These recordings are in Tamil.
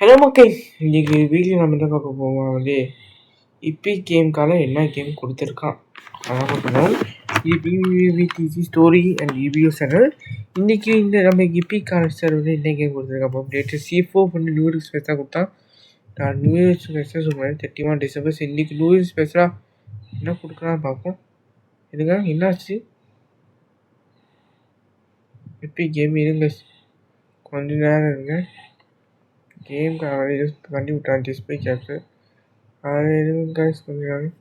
ஹலோ மக்கள், இன்னைக்கு வீடியோ நம்ம என்ன பார்க்க போவோம் வந்து இப்பி கேம்கால என்ன கேம் கொடுத்துருக்கான் அதான் பார்க்கணும். இபிவிடிசி ஸ்டோரி அண்ட் இபிஓ சேனல் இன்றைக்கி இந்த நம்ம இப்பி காலஸ்டர் வந்து என்ன கேம் கொடுத்துருக்கான் அப்போ டேட்டு C4 பண்ணி நியூ இயர் ஸ்பெஷலாக கொடுத்தா. நான் நியூ இயர் ஸ்பெஷலாக சொல்லுவேன் 31 டிசம்பர். இன்றைக்கி நியூ இயர் ஸ்பெஷலாக என்ன கொடுக்குறான்னு பார்ப்போம். இதுங்க என்னாச்சு இப்பி கேம் இருங்க கொஞ்ச நேரம் இருங்க. கேம் பண்ணி விட்டான் டிஸ்பிளே கேப்சர் அது எதுவும் கைஸ் கொஞ்சம் நேரம்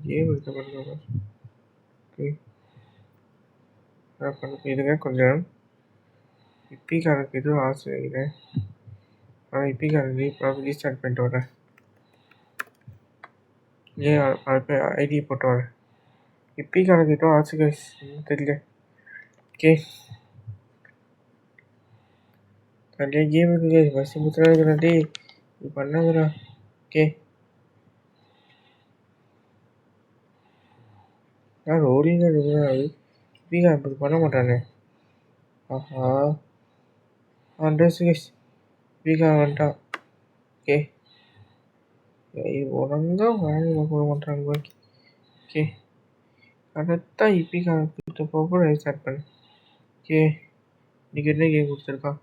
கேம் இருக்க பண்ணுங்க. ஓகே இதுங்க கொஞ்சம் நேரம் இப்பிக்காரனுக்கு எதுவும் ஆசை வைக்கிறேன். ஆனால் இப்பிக்காரன் இப்போ ரீஸ்டார்ட் பண்ணிட்டு வரேன். ஐடி போட்டு வரேன். இப்பிக்காரனுக்கு எதுவும் ஆசை கைஸ் தெரியல. ஓகே நிறைய கேம் இருக்கு கைஸ். பஸ் முத்துறாடி இது பண்ணாங்கடா. ஓகே நான் ரோலிங்க இருக்கிறேன். இப்பிக்காரன் இப்படி பண்ண மாட்டானே. ஆஹா ட்ரெஸ் கைஸ் இப்பிக்காரன் வந்துட்டான். ஓகே ஒழுங்காக வாங்க போட மாட்டாங்க. ஓகே கரெக்டாக இப்பிக்காரன் போக ஸ்டார்ட் பண்ணு. ஓகே இன்றைக்கி என்ன கேம் கொடுத்துருக்கான்.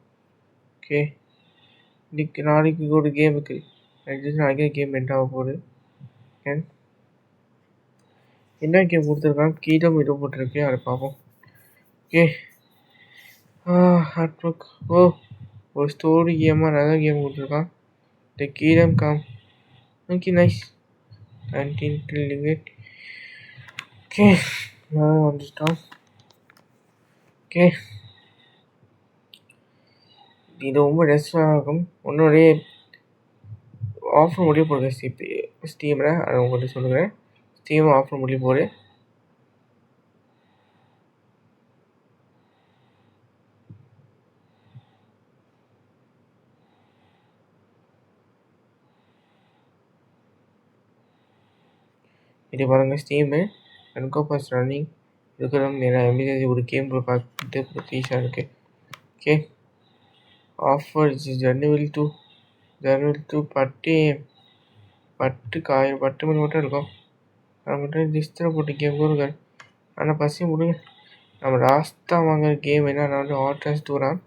ஓகே இன்றைக்கி நாளைக்கு ஒரு கேம் இருக்குது. நாளைக்கே கேம் எண்ட் ஆக போகுது. என்ன கேம் கொடுத்துருக்கான் கீடம் இது போட்டிருக்கு அதை பார்ப்போம். ஓகே ஹார்ட் ஒர்க் ஒரு ஸ்டோரி கேமாக நல்ல கேம் கொடுத்துருக்கான். The kingdom come. Okay nice 19 limit. Okay வந்துட்டோம். ஓகே இது ரொம்ப ரெஸ்டாக இருக்கும். உன்னுடைய ஆஃபர் முடிய போடுங்க ஸ்டீமில் அதை உங்கள்கிட்ட சொல்லுங்கள். ஸ்டீம் ஆஃபர் முடிய போடு. இது பாருங்கள் ஸ்டீமு அன்கோபாஸ் ரன்னிங் இருக்கிறோம். எமர்ஜென்சி ஒரு கேம் பார்த்து ப்ரொத்தீஸாக இருக்குது. ஓகே ஆஃபர் ஜனவரி டூ பட்டு காயம் 10 மணி மட்டும் இருக்கும். அது மட்டும் டிஸ்டர் போட்டு கேம் கொடுங்க. ஆனால் பசி முடிங்க. நம்ம லாஸ்ட்டாக வாங்குற கேம் என்ன நான் வந்து ஆர்டர்ஸ் 2 தான்.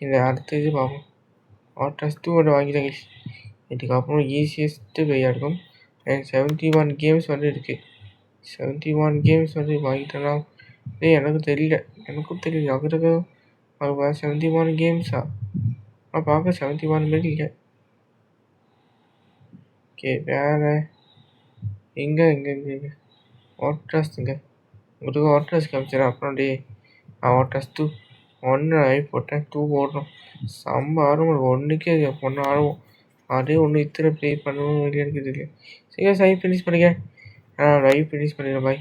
இந்த அடுத்த இது பார்ப்போம். ஆர்டர்ஸ் 2 வந்து வாங்கிட்டாங்க. இதுக்கப்புறம் ஈஸியஸ்ட்டு வெய்யாக இருக்கும். அண்ட் 71 கேம்ஸ் வந்து இருக்குது. 71 கேம்ஸ் வந்து வாங்கிட்டோன்னா எனக்கும் தெரியல அவருக்கு 71 கேம்ஸா பார்க்க 71 மாரி இல்லை. ஓகே வேறு எங்கே ஆட்ரஸ்ங்க உங்களுக்கு ஆட்ரஸ் காமிச்சிடறேன். அப்புறம் ஆட்ரஸ் 2 1 போட்டேன் 2 ஓடுறோம். செம்ம ஆர்வம் ஒன்றுக்கே பொண்ணு ஆர்வம். அதே ஒன்று இத்தனை ப்ளே பண்ணவும் வெளியே இருக்குது இல்லை. சரி லைவ் ஃபினிஷ் பண்ணிக்கிறேன். லைவ் ஃபினிஷ் பண்ணிடுறேன் பாய்.